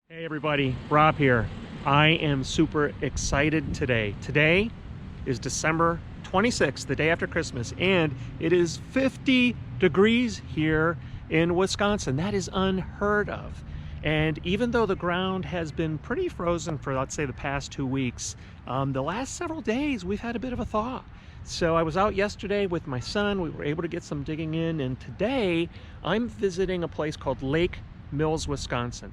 Hey everybody, Rob here. I am super excited today. Today is December 26th, the day after Christmas, and it is 50 degrees here in Wisconsin. That is unheard of. And even though the ground has been pretty frozen for, let's say, the past 2 weeks, the last several days we've had a bit of a thaw. So I was out yesterday with my son. We were able to get some digging in, and today I'm visiting a place called Lake Mills, Wisconsin.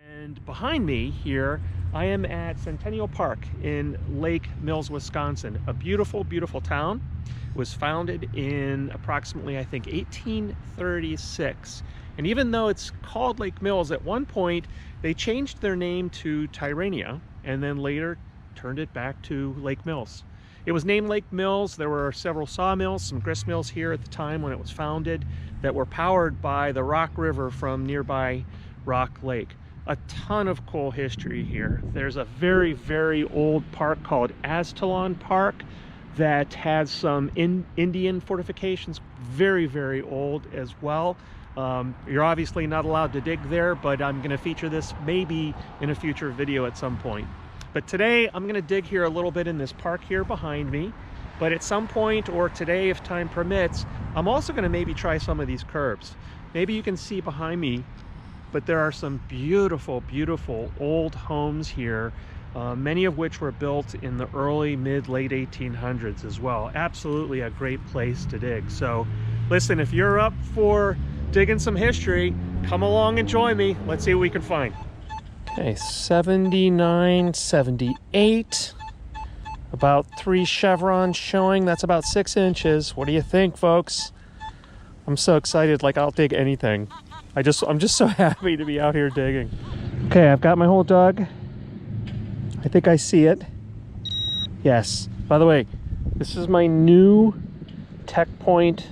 And behind me here, I am at Centennial Park in Lake Mills, Wisconsin. A beautiful, beautiful town. It was founded in approximately, I think, 1836. And even though it's called Lake Mills, at one point they changed their name to Tyrrhenia and then later turned it back to Lake Mills. It was named Lake Mills. There were several sawmills, some grist mills here at the time when it was founded that were powered by the Rock River from nearby Rock Lake. A ton of cool history here. There's a very, very old park called Astalon Park that has some Indian fortifications, very, very old as well. You're obviously not allowed to dig there, but I'm going to feature this maybe in a future video at some point. But today I'm going to dig here a little bit in this park here behind me. But at some point, or today if time permits, I'm also going to maybe try some of these curbs. Maybe you can see behind me, but there are some beautiful, beautiful old homes here, many of which were built in the early, late 1800s as well. Absolutely a great place to dig. So listen, if you're up for digging some history, come along and join me. Let's see what we can find. Okay, 79, 78, about 3 chevrons showing. That's about 6 inches. What do you think, folks? I'm so excited, like I'll dig anything. I'm just so happy to be out here digging. Okay, I've got my hole dug. I think I see it. Yes. By the way, this is my new Tek-point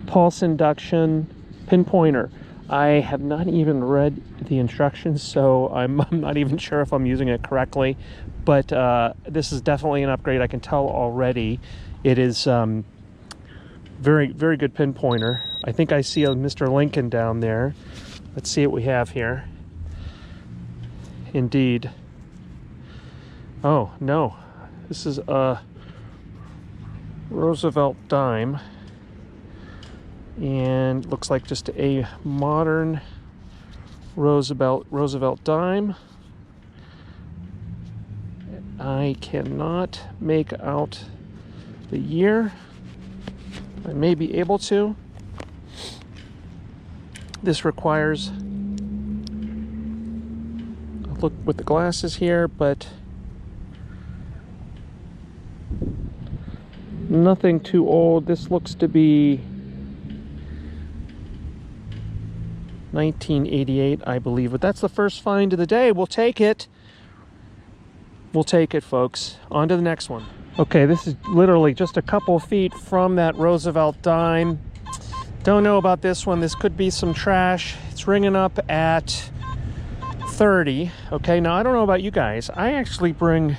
pulse induction pinpointer. I have not even read the instructions, so I'm not even sure if I'm using it correctly. But this is definitely an upgrade. I can tell already. It is very, very good pinpointer. I think I see a Mr. Lincoln down there. Let's see what we have here. Indeed. Oh, no. This is a Roosevelt dime. And looks like just a modern Roosevelt dime. I cannot make out the year. I may be able to. This requires a look with the glasses here, but nothing too old. This looks to be 1988, I believe, but that's the first find of the day. We'll take it. We'll take it, folks. On to the next one. Okay, this is literally just a couple feet from that Roosevelt dime. Don't know about this one. This could be some trash. It's ringing up at 30. Okay, now I don't know about you guys. I actually bring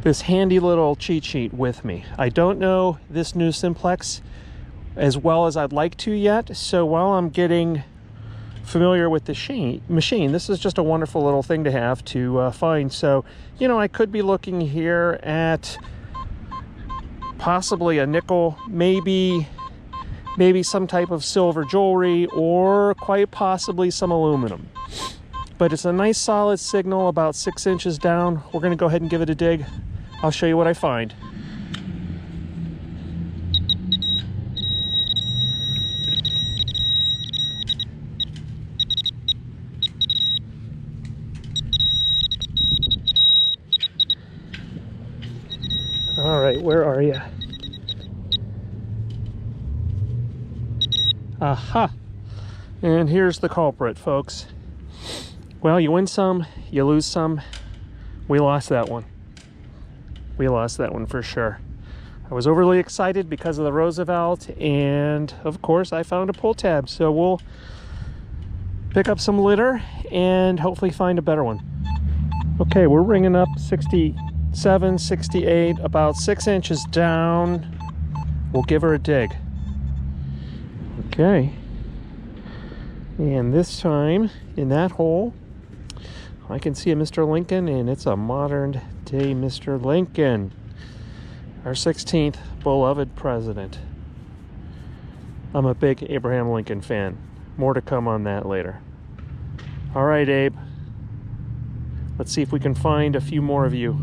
this handy little cheat sheet with me. I don't know this new Simplex as well as I'd like to yet. So while I'm getting familiar with the machine, this is just a wonderful little thing to have to find. So, you know, I could be looking here at possibly a nickel, maybe some type of silver jewelry, or quite possibly some aluminum. But it's a nice solid signal about 6 inches down. We're going to go ahead and give it a dig. I'll show you what I find. All right, where are you? Aha! And here's the culprit, folks. Well, you win some, you lose some. We lost that one. We lost that one for sure. I was overly excited because of the Roosevelt, and of course I found a pull tab. So we'll pick up some litter and hopefully find a better one. Okay, we're ringing up 67, 68, about 6 inches down. We'll give her a dig. Okay. And this time, in that hole, I can see a Mr. Lincoln, and it's a modern day Mr. Lincoln. Our 16th beloved president. I'm a big Abraham Lincoln fan. More to come on that later. All right, Abe. Let's see if we can find a few more of you.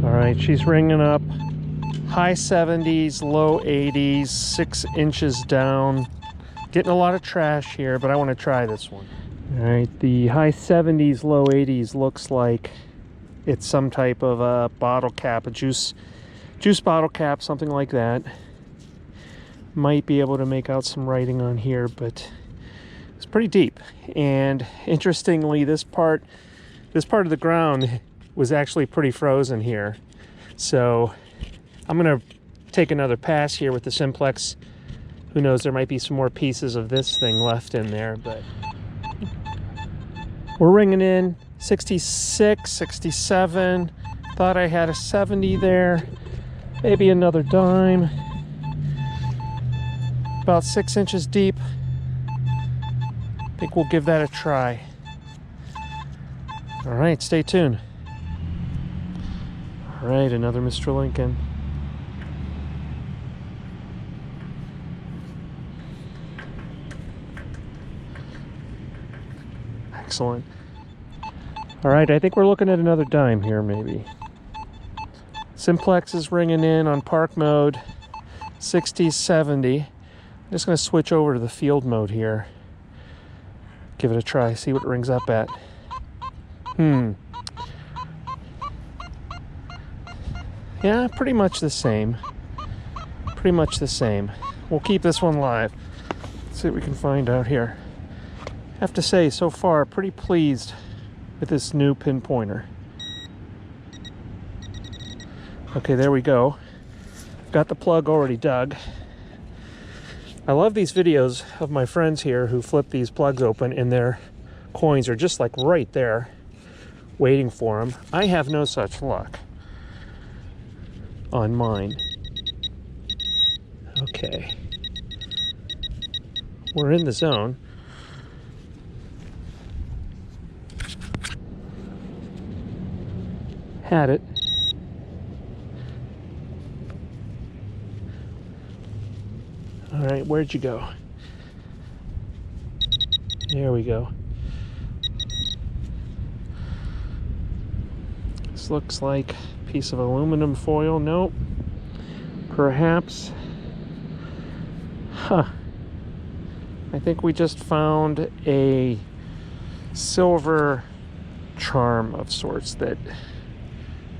All right, she's ringing up. High 70s, low 80s, 6 inches down. Getting a lot of trash here, but I want to try this one. All right, the high 70s, low 80s looks like it's some type of a bottle cap, a juice bottle cap, something like that. Might be able to make out some writing on here, but it's pretty deep. And interestingly, this part of the ground was actually pretty frozen here. So I'm gonna take another pass here with the Simplex. Who knows, there might be some more pieces of this thing left in there, but we're ringing in 66, 67. Thought I had a 70 there. Maybe another dime. About 6 inches deep. I think we'll give that a try. All right, stay tuned. All right, another Mr. Lincoln. Excellent. All right, I think we're looking at another dime here, maybe. Simplex is ringing in on park mode, 60, 70. I'm just going to switch over to the field mode here. Give it a try, see what it rings up at. Yeah, pretty much the same. Pretty much the same. We'll keep this one live. Let's see what we can find out here. I have to say, so far, pretty pleased with this new pinpointer. Okay, there we go. Got the plug already dug. I love these videos of my friends here who flip these plugs open and their coins are just like right there waiting for them. I have no such luck on mine. Okay. We're in the zone. Had it. All right, where'd you go? There we go. This looks like a piece of aluminum foil. Nope. Perhaps. Huh. I think we just found a silver charm of sorts that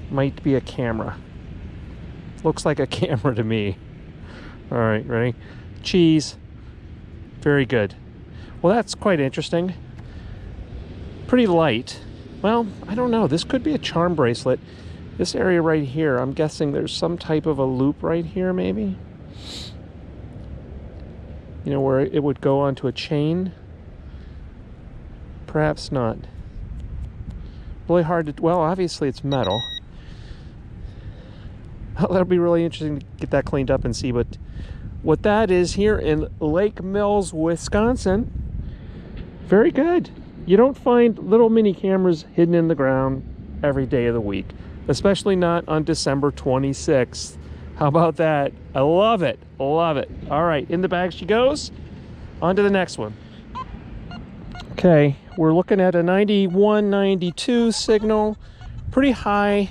might be a camera. Looks like a camera to me. All right, ready? Cheese. Very good. Well, that's quite interesting. Pretty light. Well, I don't know. This could be a charm bracelet. This area right here, I'm guessing there's some type of a loop right here, maybe? You know, where it would go onto a chain? Perhaps not. Really hard to... Well, obviously it's metal. That'll be really interesting to get that cleaned up and see what that is here in Lake Mills, Wisconsin. Very good. You don't find little mini cameras hidden in the ground every day of the week, especially not on December 26th. How about that? I love it. Love it. All right, in the bag she goes. On to the next one. Okay, we're looking at a 91, 92 signal. Pretty high,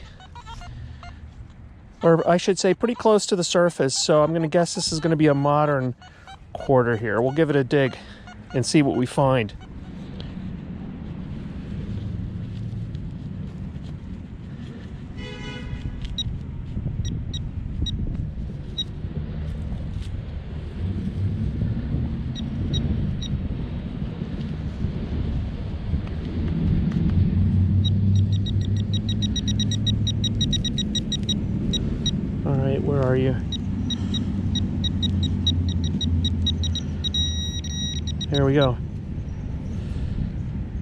or I should say pretty close to the surface. So I'm going to guess this is going to be a modern quarter here. We'll give it a dig and see what we find. are you? There we go.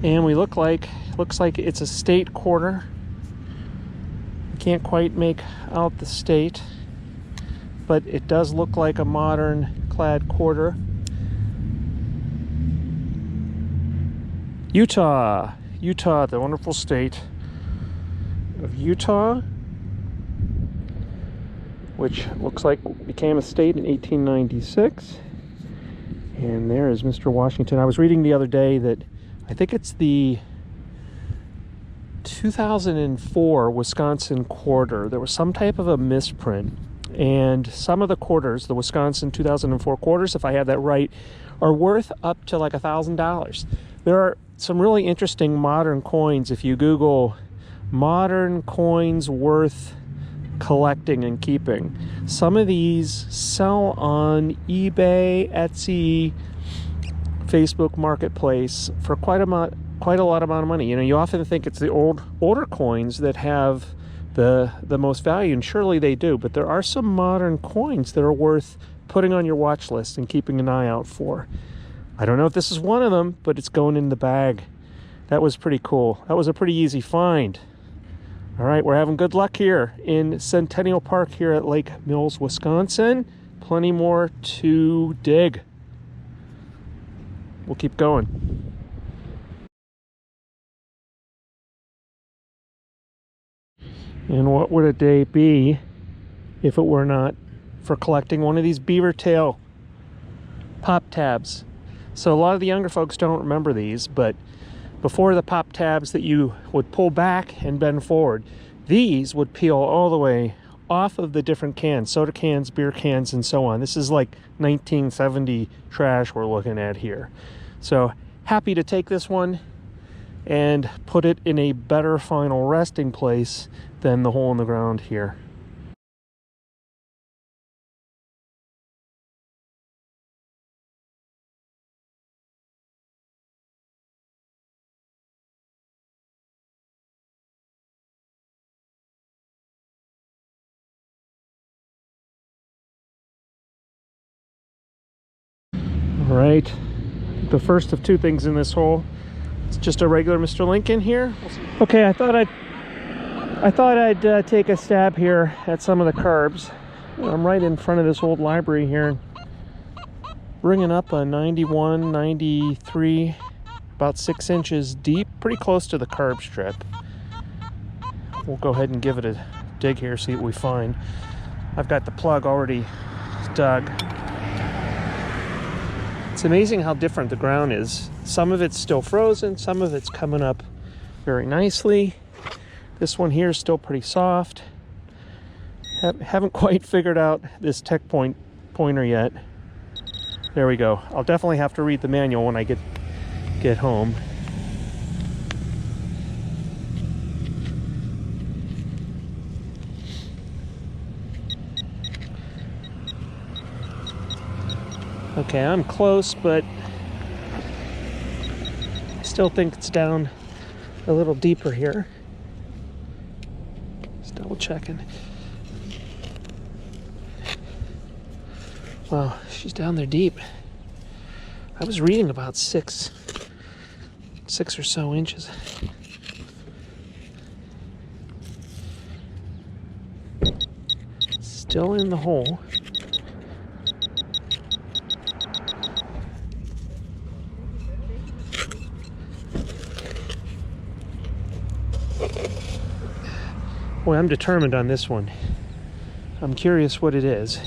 And we looks like it's a state quarter. Can't quite make out the state, but it does look like a modern clad quarter. Utah, the wonderful state of Utah, which looks like became a state in 1896. And there is Mr. Washington. I was reading the other day that I think it's the 2004 Wisconsin quarter. There was some type of a misprint, and some of the quarters, the Wisconsin 2004 quarters, if I have that right, are worth up to like $1,000. There are some really interesting modern coins. If you Google modern coins worth collecting and keeping, some of these sell on eBay, Etsy, Facebook Marketplace for quite a lot of money. You know, you often think it's the older coins that have the most value, and surely they do, but there are some modern coins that are worth putting on your watch list and keeping an eye out for. I don't know if this is one of them, but it's going in the bag. That was pretty cool. That was a pretty easy find. All right, we're having good luck here in Centennial Park here at Lake Mills, Wisconsin. Plenty more to dig. We'll keep going. And what would a day be if it were not for collecting one of these beaver tail pop tabs? So a lot of the younger folks don't remember these, but before the pop tabs that you would pull back and bend forward, these would peel all the way off of the different cans, soda cans, beer cans, and so on. This is like 1970 trash we're looking at here. So happy to take this one and put it in a better final resting place than the hole in the ground here. All right, the first of two things in this hole. It's just a regular Mr. Lincoln here. Okay, I thought I'd take a stab here at some of the curbs. I'm right in front of this old library here, bringing up a 91, 93, about 6 inches deep, pretty close to the curb strip. We'll go ahead and give it a dig here, see what we find. I've got the plug already dug. It's amazing how different the ground is. Some of it's still frozen, some of it's coming up very nicely. This one here is still pretty soft. Haven't quite figured out this Tek-point pointer yet. There we go. I'll definitely have to read the manual when I get home. Okay, I'm close, but I still think it's down a little deeper here. Just double checking. Wow, she's down there deep. I was reading about six or so inches. Still in the hole. Boy, I'm determined on this one. I'm curious what it is.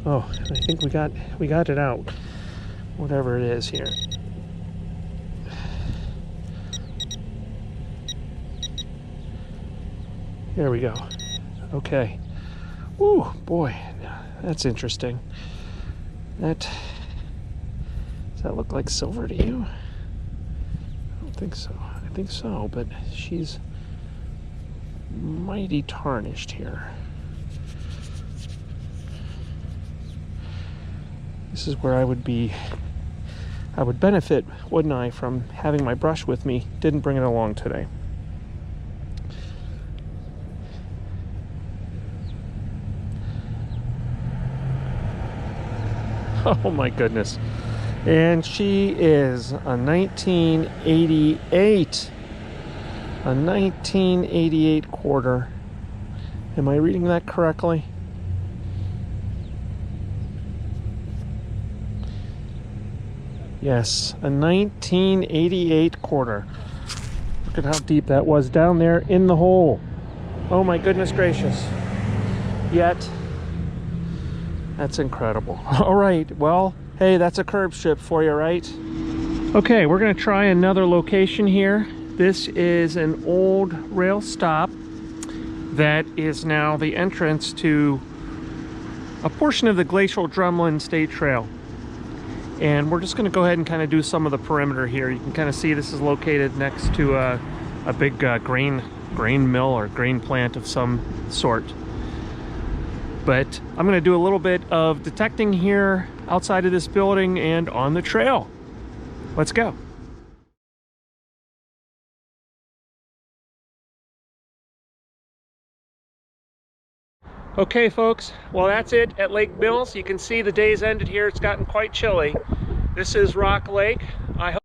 Oh, I think we got it out. Whatever it is here. There we go. Okay. Ooh, boy, that's interesting. Does that look like silver to you? I don't think so. I think so, but she's mighty tarnished here. This is where I would benefit, wouldn't I, from having my brush with me. Didn't bring it along today. Oh my goodness. And she is a 1988. A 1988 quarter. Am I reading that correctly? Yes, a 1988 quarter. Look at how deep that was down there in the hole. Oh my goodness gracious. Yet, that's incredible. All right, well, hey, that's a curb strip for you, right? Okay, we're gonna try another location here. This is an old rail stop that is now the entrance to a portion of the Glacial Drumlin State Trail. And we're just going to go ahead and kind of do some of the perimeter here. You can kind of see this is located next to a big grain mill or grain plant of some sort. But I'm going to do a little bit of detecting here outside of this building and on the trail. Let's go. Okay folks, well that's it at Lake Mills. You can see the day's ended here. It's gotten quite chilly. This is Rock Lake. I hope